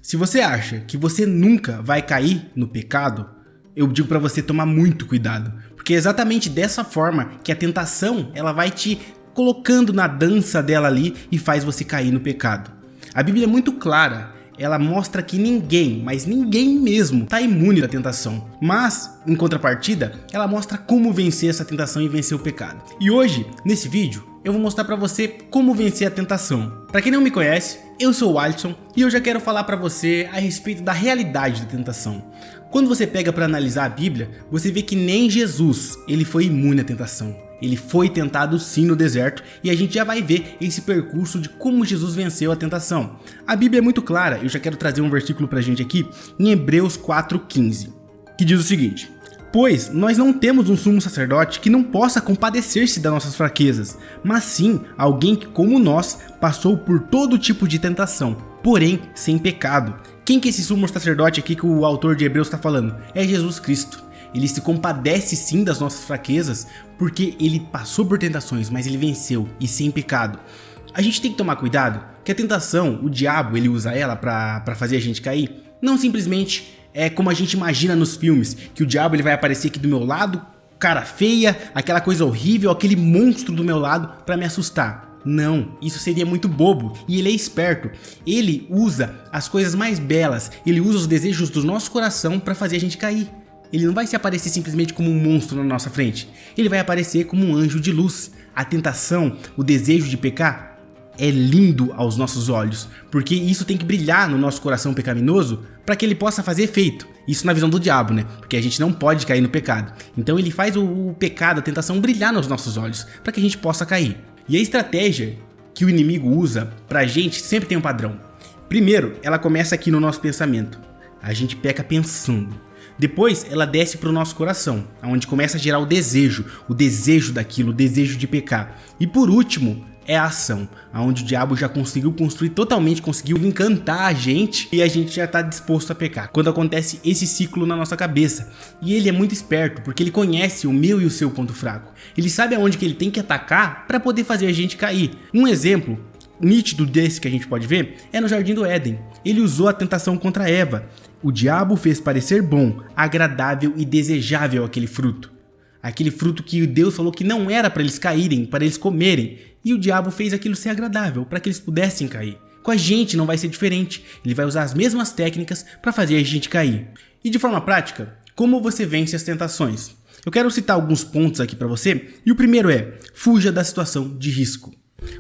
Se você acha que você nunca vai cair no pecado, eu digo para você tomar muito cuidado, porque é exatamente dessa forma que a tentação ela vai te colocando na dança dela ali e faz você cair no pecado. A Bíblia é muito clara, ela mostra que ninguém, mas ninguém mesmo, está imune da tentação. Mas, em contrapartida, ela mostra como vencer essa tentação e vencer o pecado. E hoje, nesse vídeo, eu vou mostrar para você como vencer a tentação. Para quem não me conhece, eu sou o Alisson e eu já quero falar para você a respeito da realidade da tentação. Quando você pega para analisar a Bíblia, você vê que nem Jesus, ele foi imune à tentação. Ele foi tentado sim no deserto e a gente já vai ver esse percurso de como Jesus venceu a tentação. A Bíblia é muito clara, eu já quero trazer um versículo pra gente aqui, em Hebreus 4,15, que diz o seguinte: pois nós não temos um sumo sacerdote que não possa compadecer-se das nossas fraquezas, mas sim alguém que, como nós, passou por todo tipo de tentação, porém sem pecado. Quem que é esse sumo sacerdote aqui que o autor de Hebreus está falando? É Jesus Cristo. Ele se compadece sim das nossas fraquezas, porque ele passou por tentações, mas ele venceu e sem pecado. A gente tem que tomar cuidado que a tentação, o diabo, ele usa ela para fazer a gente cair. Não simplesmente é como a gente imagina nos filmes, que o diabo ele vai aparecer aqui do meu lado, cara feia, aquela coisa horrível, aquele monstro do meu lado para me assustar. Não, isso seria muito bobo, e ele é esperto. Ele usa as coisas mais belas, ele usa os desejos do nosso coração para fazer a gente cair. Ele não vai se aparecer simplesmente como um monstro na nossa frente. Ele vai aparecer como um anjo de luz. A tentação, o desejo de pecar é lindo aos nossos olhos, porque isso tem que brilhar no nosso coração pecaminoso para que ele possa fazer efeito. Isso na visão do diabo, né? Porque a gente não pode cair no pecado. Então ele faz o pecado, a tentação brilhar nos nossos olhos para que a gente possa cair. E a estratégia que o inimigo usa pra gente sempre tem um padrão. Primeiro, ela começa aqui no nosso pensamento. A gente peca pensando. Depois ela desce para o nosso coração, onde começa a gerar o desejo daquilo, o desejo de pecar. E por último é a ação, onde o diabo já conseguiu construir totalmente, conseguiu encantar a gente e a gente já está disposto a pecar. Quando acontece esse ciclo na nossa cabeça. E ele é muito esperto, porque ele conhece o meu e o seu ponto fraco. Ele sabe aonde que ele tem que atacar para poder fazer a gente cair. Um exemplo nítido desse que a gente pode ver é no Jardim do Éden. Ele usou a tentação contra Eva. O diabo fez parecer bom, agradável e desejável aquele fruto. Aquele fruto que Deus falou que não era para eles caírem, para eles comerem. E o diabo fez aquilo ser agradável, para que eles pudessem cair. Com a gente não vai ser diferente. Ele vai usar as mesmas técnicas para fazer a gente cair. E de forma prática, como você vence as tentações? Eu quero citar alguns pontos aqui para você. E o primeiro é: fuja da situação de risco.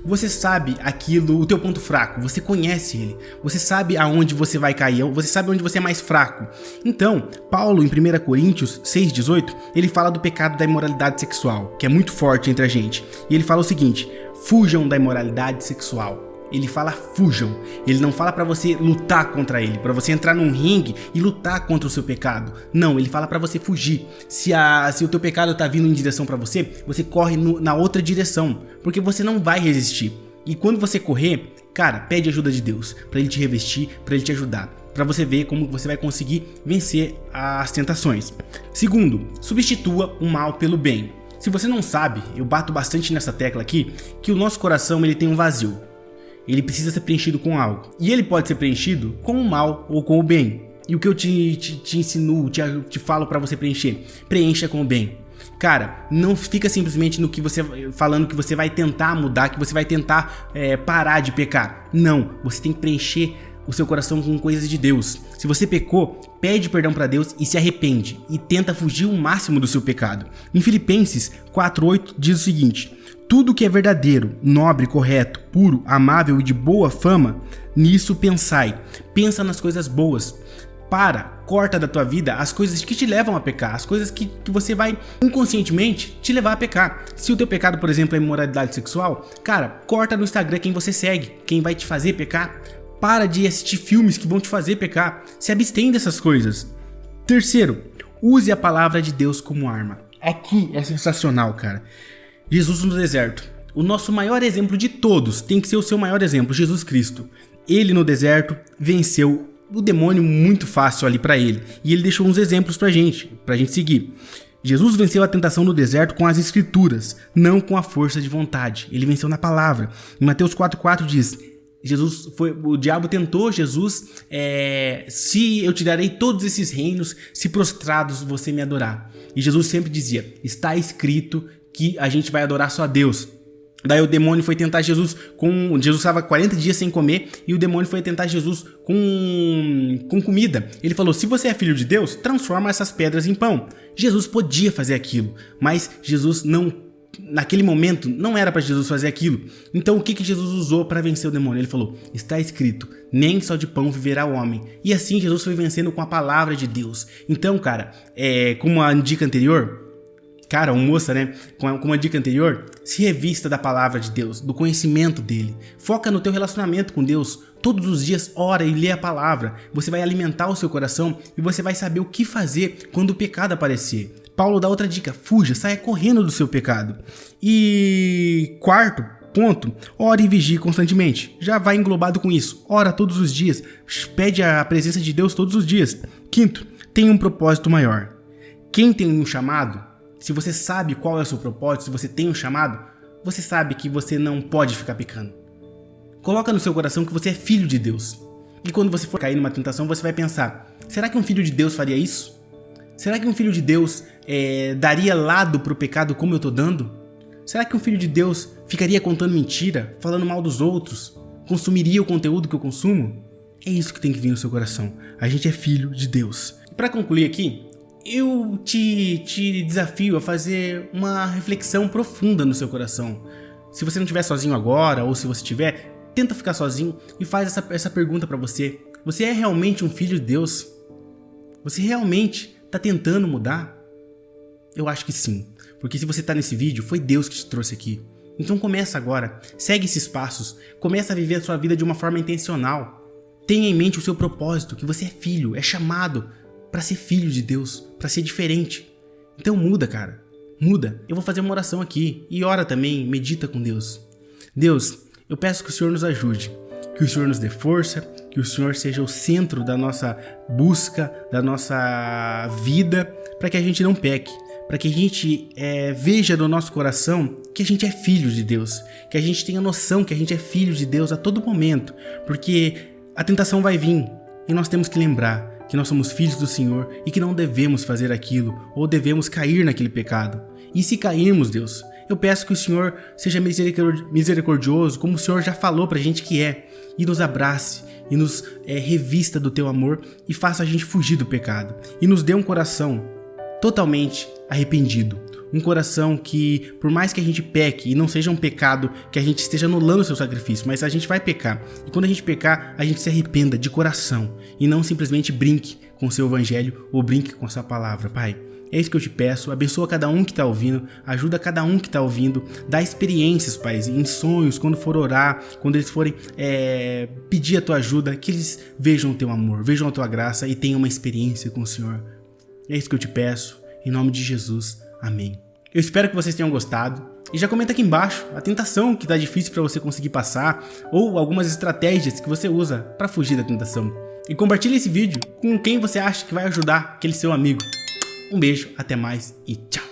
Você sabe aquilo, o teu ponto fraco, você conhece ele, você sabe aonde você vai cair, você sabe onde você é mais fraco. Então, Paulo em 1 Coríntios 6,18, ele fala do pecado da imoralidade sexual, que é muito forte entre a gente. E ele fala o seguinte: fujam da imoralidade sexual. Ele fala fujam, ele não fala pra você lutar contra ele, pra você entrar num ringue e lutar contra o seu pecado. Não, ele fala pra você fugir. Se o teu pecado tá vindo em direção pra você, você corre na outra direção, porque você não vai resistir. E quando você correr, cara, pede ajuda de Deus, pra ele te revestir, pra ele te ajudar, pra você ver como você vai conseguir vencer as tentações. Segundo, substitua o mal pelo bem. Se você não sabe, eu bato bastante nessa tecla aqui, que o nosso coração ele tem um vazio. Ele precisa ser preenchido com algo. E ele pode ser preenchido com o mal ou com o bem. E o que eu te ensino, te falo pra você preencher? Preencha com o bem. Cara, não fica simplesmente no que você falando que você vai tentar mudar, que você vai tentar parar de pecar. Não, você tem que preencher o seu coração com coisas de Deus. Se você pecou, pede perdão para Deus e se arrepende. E tenta fugir o máximo do seu pecado. Em Filipenses 4,8 diz o seguinte: tudo que é verdadeiro, nobre, correto, puro, amável e de boa fama, nisso pensai. Pensa nas coisas boas. Corta da tua vida as coisas que te levam a pecar, as coisas que você vai inconscientemente te levar a pecar. Se o teu pecado, por exemplo, é imoralidade sexual, cara, corta no Instagram quem você segue, quem vai te fazer pecar. Para de assistir filmes que vão te fazer pecar. Se abstém dessas coisas. Terceiro, use a palavra de Deus como arma. Aqui é sensacional, cara. Jesus no deserto. O nosso maior exemplo de todos tem que ser o seu maior exemplo, Jesus Cristo. Ele no deserto venceu o demônio muito fácil ali pra ele. E ele deixou uns exemplos pra gente seguir. Jesus venceu a tentação no deserto com as escrituras, não com a força de vontade. Ele venceu na palavra. Em Mateus 4,4 diz: o diabo tentou Jesus, se eu te darei todos esses reinos, se prostrados você me adorar. E Jesus sempre dizia, está escrito que a gente vai adorar só a Deus. Daí o demônio foi tentar Jesus Jesus estava 40 dias sem comer e o demônio foi tentar Jesus com comida. Ele falou, se você é filho de Deus, transforma essas pedras em pão. Jesus podia fazer aquilo, mas Jesus naquele momento não era para Jesus fazer aquilo. Então o que Jesus usou para vencer o demônio? Ele falou, está escrito, nem só de pão viverá o homem. E assim Jesus foi vencendo com a palavra de Deus. Então, cara, como a dica anterior... Cara, ou moça, né? Com a dica anterior, se revista da palavra de Deus, do conhecimento dele. Foca no teu relacionamento com Deus. Todos os dias ora e lê a palavra. Você vai alimentar o seu coração e você vai saber o que fazer quando o pecado aparecer. Paulo dá outra dica, fuja, saia correndo do seu pecado. E quarto ponto, ore e vigie constantemente. Já vai englobado com isso. Ora todos os dias, pede a presença de Deus todos os dias. Quinto, tenha um propósito maior. Quem tem um chamado... Se você sabe qual é o seu propósito, se você tem um chamado, você sabe que você não pode ficar pecando. Coloca no seu coração que você é filho de Deus. E quando você for cair numa tentação, você vai pensar, será que um filho de Deus faria isso? Será que um filho de Deus daria lado pro pecado como eu tô dando? Será que um filho de Deus ficaria contando mentira, falando mal dos outros? Consumiria o conteúdo que eu consumo? É isso que tem que vir no seu coração. A gente é filho de Deus. E para concluir aqui, eu te desafio a fazer uma reflexão profunda no seu coração. Se você não estiver sozinho agora, ou se você estiver, tenta ficar sozinho e faz essa pergunta para você. Você é realmente um filho de Deus? Você realmente está tentando mudar? Eu acho que sim, porque se você está nesse vídeo, foi Deus que te trouxe aqui. Então começa agora, segue esses passos, começa a viver a sua vida de uma forma intencional. Tenha em mente o seu propósito, que você é filho, é chamado para ser filho de Deus, para ser diferente. Então muda, cara. Muda. Eu vou fazer uma oração aqui. E ora também, medita com Deus. Deus, eu peço que o Senhor nos ajude. Que o Senhor nos dê força. Que o Senhor seja o centro da nossa busca, da nossa vida. Para que a gente não peque. Para que a gente veja no nosso coração que a gente é filho de Deus. Que a gente tenha noção que a gente é filho de Deus a todo momento. Porque a tentação vai vir. E nós temos que lembrar que nós somos filhos do Senhor e que não devemos fazer aquilo ou devemos cair naquele pecado. E se cairmos, Deus, eu peço que o Senhor seja misericordioso, como o Senhor já falou pra gente que é, e nos abrace, e nos revista do teu amor e faça a gente fugir do pecado. E nos dê um coração totalmente arrependido. Um coração que, por mais que a gente peque, e não seja um pecado que a gente esteja anulando o seu sacrifício, mas a gente vai pecar. E quando a gente pecar, a gente se arrependa de coração. E não simplesmente brinque com o seu evangelho ou brinque com a sua palavra, Pai. É isso que eu te peço, abençoa cada um que está ouvindo, ajuda cada um que está ouvindo, dá experiências, Pai, em sonhos, quando for orar, quando eles forem pedir a tua ajuda, que eles vejam o teu amor, vejam a tua graça e tenham uma experiência com o Senhor. É isso que eu te peço, em nome de Jesus. Amém. Eu espero que vocês tenham gostado e já comenta aqui embaixo a tentação que tá difícil para você conseguir passar ou algumas estratégias que você usa para fugir da tentação. E compartilhe esse vídeo com quem você acha que vai ajudar aquele seu amigo. Um beijo, até mais e tchau!